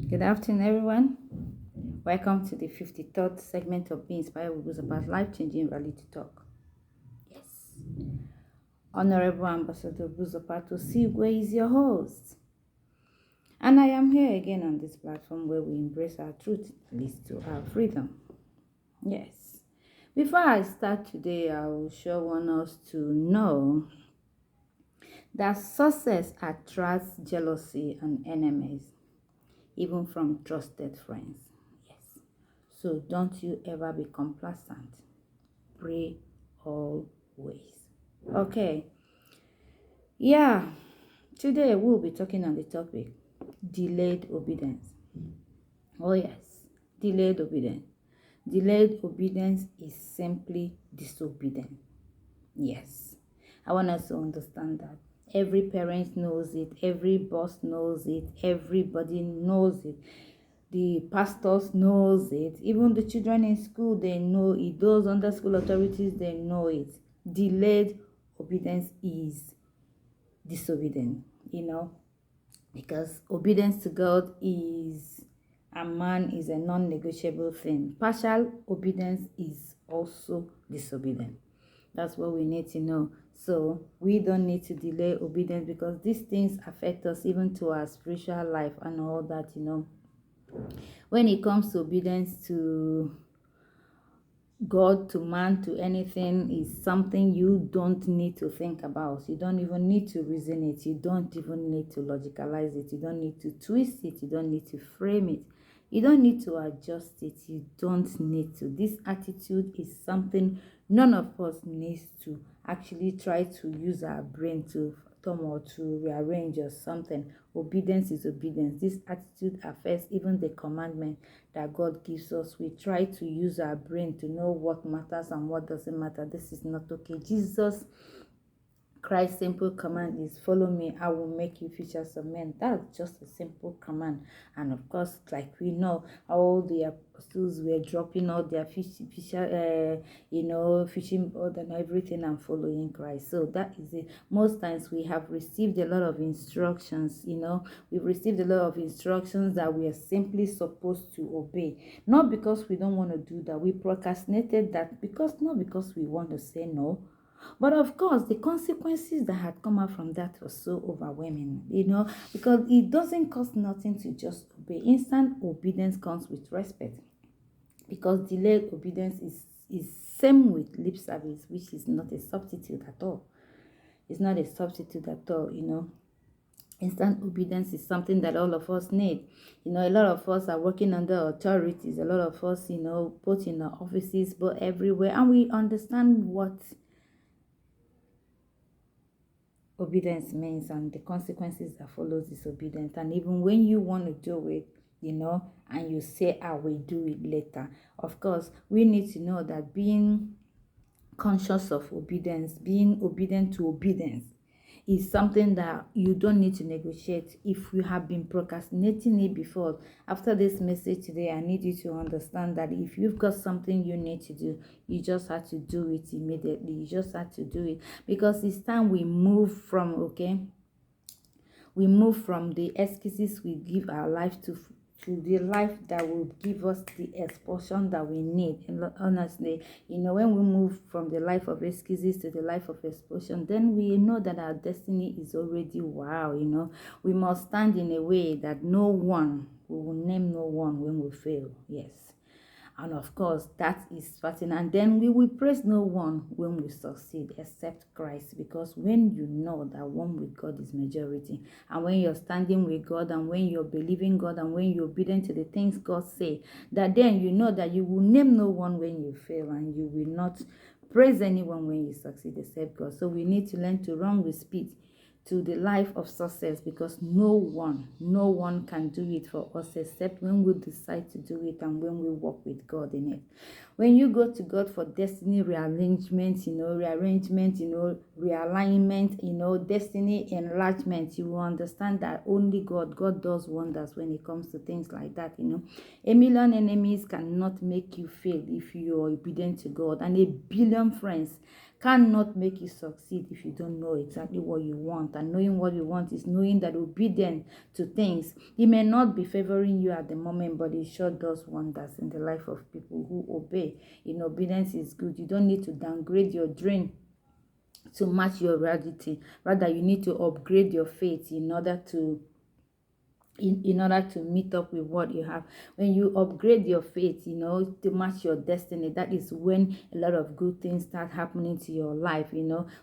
Good afternoon, everyone. Welcome to the 53rd segment of Being Inspired with Buzopat, life-changing reality talk. Yes. Honorable Ambassador Buzopat.Topic is your host. And I am here again on this platform where we embrace our truth, leads to our freedom. Yes. Before I start today, I will sure want us to know that success attracts jealousy and enemies, even from trusted friends. Yes. So don't you ever be complacent. Pray always. Okay. Yeah. Today we'll be talking on the topic delayed obedience. Oh yes. Delayed obedience. Delayed obedience is simply disobedience. Yes. I want us to understand that. Every parent knows it, every boss knows it, everybody knows it. The pastors knows it, even the children in school, they know it. Those under school authorities, they know it. Delayed obedience is disobedience, because obedience to God is a man is a non-negotiable thing. Partial obedience is also disobedience. That's what we need to know. So we don't need to delay obedience because these things affect us even to our spiritual life and all that. When it comes to obedience to God, to man, to anything, is something you don't need to think about. You don't even need to reason it. You don't even need to logicalize it. You don't need to twist it. You don't need to frame it. You don't need to adjust it. You don't need to. This attitude is something none of us needs to actually try to use our brain to or to rearrange or something. Obedience is obedience. This attitude affects even the commandment that God gives us. We try to use our brain to know what matters and what doesn't matter. This is not okay. Jesus Christ's simple command is follow me, I will make you fishers of men. That's just a simple command. And of course, like we know, all the apostles were dropping all their fishing board and everything and following Christ. So that is it. Most times we have received a lot of instructions, we've received a lot of instructions that we are simply supposed to obey. Not because we don't want to do that. We procrastinated that not because we want to say no. But of course, the consequences that had come out from that was so overwhelming, because it doesn't cost nothing to just obey. Instant obedience comes with respect, because delayed obedience is same with lip service, which is not a substitute at all. It's not a substitute at all. Instant obedience is something that all of us need. A lot of us are working under authorities. A lot of us, both in our offices, but everywhere, and we understand what obedience means and the consequences that follows disobedience. And even when you want to do it, and you say, I will do it later. Of course, we need to know that being conscious of obedience, being obedient to obedience, is something that you don't need to negotiate. If you have been procrastinating it before, after this message today, I need you to understand that if you've got something you need to do, you just have to do it immediately. You just have to do it, because it's time we move from the excuses we give our life to the life that will give us the expulsion that we need. And honestly, when we move from the life of excuses to the life of expulsion, then we know that our destiny is already wow. We must stand in a way that we will name no one when we fail. Yes. And of course, that is certain. And then we will praise no one when we succeed except Christ. Because when you know that one with God is majority, and when you're standing with God, and when you're believing God, and when you're obedient to the things God say, that then you know that you will name no one when you fail, and you will not praise anyone when you succeed except God. So we need to learn to run with speed to the life of success, because no one can do it for us except when we decide to do it and when we walk with God in it. When you go to God for destiny rearrangement, realignment, destiny enlargement, you will understand that only God does wonders when it comes to things like that. A million enemies cannot make you fail if you are obedient to God, and a billion friends cannot make you succeed if you don't know exactly what you want. And knowing what you want is knowing that obedient to things, it may not be favoring you at the moment, but it sure does wonders in the life of people who obey. Obedience is good. You don't need to downgrade your dream to match your reality. Rather, you need to upgrade your faith in order to meet up with what you have. When you upgrade your faith, to match your destiny, that is when a lot of good things start happening to your life.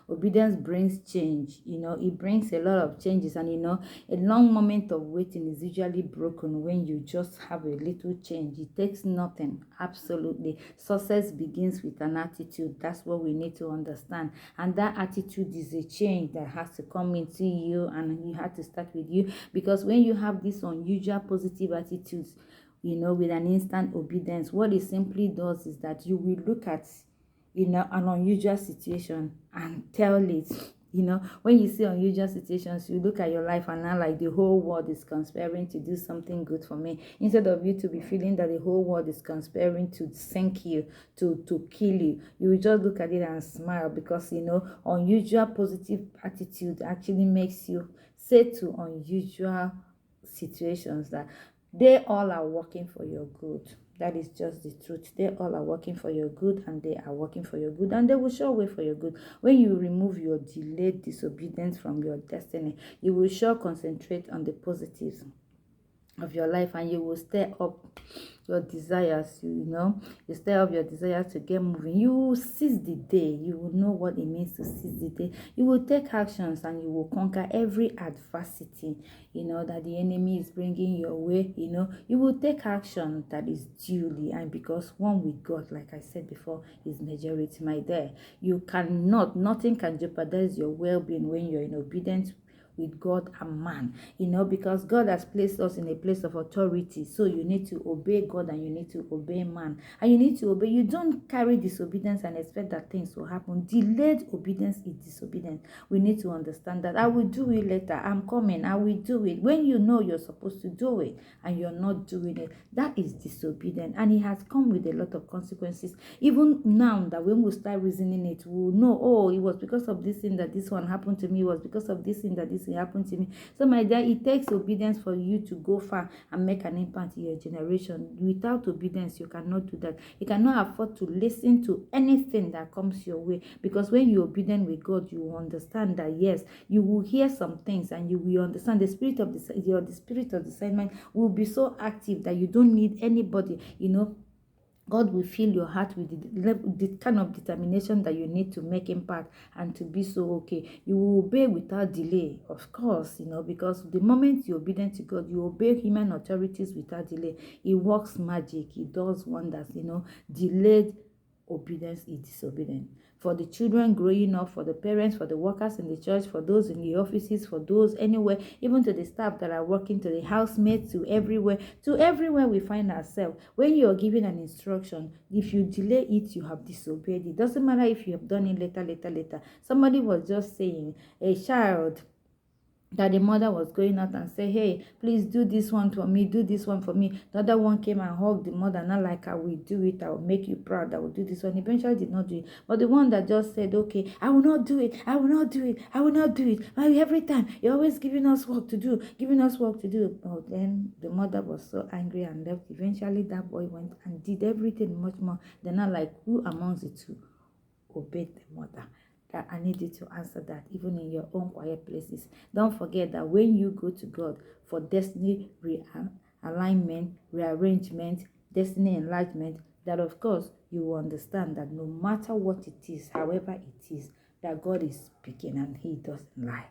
Obedience brings change. It brings a lot of changes. And a long moment of waiting is usually broken when you just have a little change. It takes nothing. Absolutely. Success begins with an attitude. That's what we need to understand. And that attitude is a change that has to come into you, and you have to start with you. Because when you have this unusual positive attitudes, with an instant obedience, what it simply does is that you will look at, an unusual situation and tell it. When you see unusual situations, you look at your life and now like the whole world is conspiring to do something good for me, instead of you to be feeling that the whole world is conspiring to sink you, to kill you. You will just look at it and smile, because unusual positive attitude actually makes you say to unusual situations that they all are working for your good. That is just the truth. They all are working for your good, and they are working for your good, and they will show way for your good. When you remove your delayed disobedience from your destiny, you will sure concentrate on the positives of your life, and you will stir up your desires. You stir up your desires to get moving. You will seize the day. You will know what it means to seize the day. You will take actions, and you will conquer every adversity that the enemy is bringing your way. You will take action that is duly, and because one with God, like I said before, is majority. My dear, nothing can jeopardize your well-being when you're in obedience with God and man, because God has placed us in a place of authority. So you need to obey God, and you need to obey man, and you need to obey. You don't carry disobedience and expect that things will happen. Delayed obedience is disobedience. We need to understand that. I will do it later. I'm coming. I will do it. When you know you're supposed to do it and you're not doing it, that is disobedience, and it has come with a lot of consequences. Even now, that when we start reasoning it, we'll know, oh, it was because of this thing that this one happened to me. It was because of this thing that this thing happened to me. So my dear, it takes obedience for you to go far and make an impact in your generation. Without obedience, you cannot do that. You cannot afford to listen to anything that comes your way, because when you're obedient with God, you will understand that yes, you will hear some things, and you will understand the spirit of the spirit of discernment will be so active that you don't need anybody. God will fill your heart with the kind of determination that you need to make impact and to be so okay. You will obey without delay, of course, because the moment you're obedient to God, you obey human authorities without delay. It works magic. It does wonders. Delayed obedience is disobedience. For the children growing up, for the parents, for the workers in the church, for those in the offices, for those anywhere, even to the staff that are working, to the housemates, to everywhere we find ourselves. When you are given an instruction, if you delay it, you have disobeyed. It doesn't matter if you have done it later. Somebody was just saying, a child that the mother was going out and say, hey, please do this one for me, do this one for me. The other one came and hugged the mother, not like, I will do it, I will make you proud, I will do this one. Eventually did not do it. But the one that just said, okay, I will not do it, I will not do it, I will not do it. Every time, you're always giving us work to do. But then the mother was so angry and left. Eventually that boy went and did everything much more. They're not like, who amongst the two obeyed the mother? That I need you to answer that, even in your own quiet places. Don't forget that when you go to God for destiny alignment, rearrangement, destiny enlargement, that of course you will understand that no matter what it is, however it is, that God is speaking and He doesn't lie.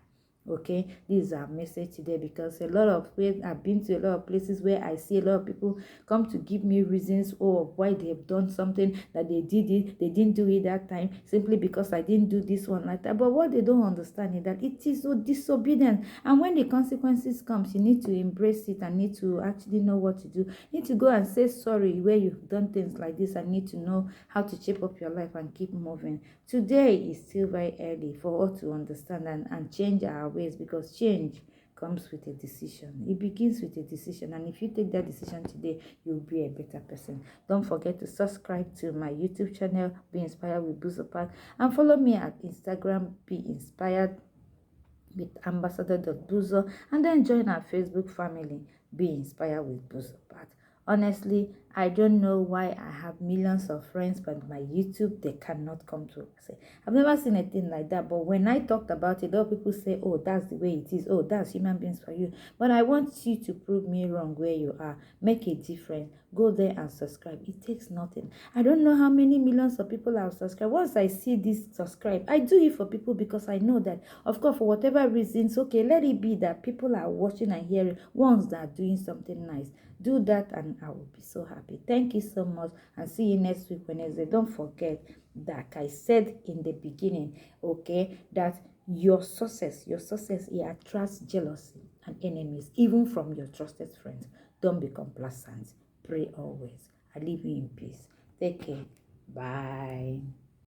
Okay, this is our message today, because a lot of where I've been to a lot of places where I see a lot of people come to give me reasons of why they have done something, that they didn't do it that time simply because I didn't do this one like that. But what they don't understand is that it is so disobedient, and when the consequences comes, you need to embrace it and need to actually know what to do. You need to go and say sorry where you've done things like this, and need to know how to shape up your life and keep moving. Today is still very early for us to understand and change our ways, because change comes with a decision. It begins with a decision, and if you take that decision today, you'll be a better person. Don't forget to subscribe to my YouTube channel, Be Inspired with Buzopat, and follow me at Instagram, Be Inspired with Ambassador.Buzo, and then join our Facebook family, Be Inspired with Buzopat. Honestly, I don't know why I have millions of friends, but my YouTube, they cannot come to say. I've never seen a thing like that, but when I talked about it, a lot of people say, oh, that's the way it is. Oh, that's human beings for you. But I want you to prove me wrong where you are. Make a difference. Go there and subscribe. It takes nothing. I don't know how many millions of people have subscribed. Once I see this subscribe, I do it for people, because I know that, of course, for whatever reasons, okay, let it be that people are watching and hearing ones that are doing something nice. Do that and I will be so happy. Thank you so much, and see you next week Wednesday. Don't forget that I said in the beginning, okay, that your success, it attracts jealousy and enemies, even from your trusted friends. Don't be complacent. Pray always. I leave you in peace. Take care. Bye.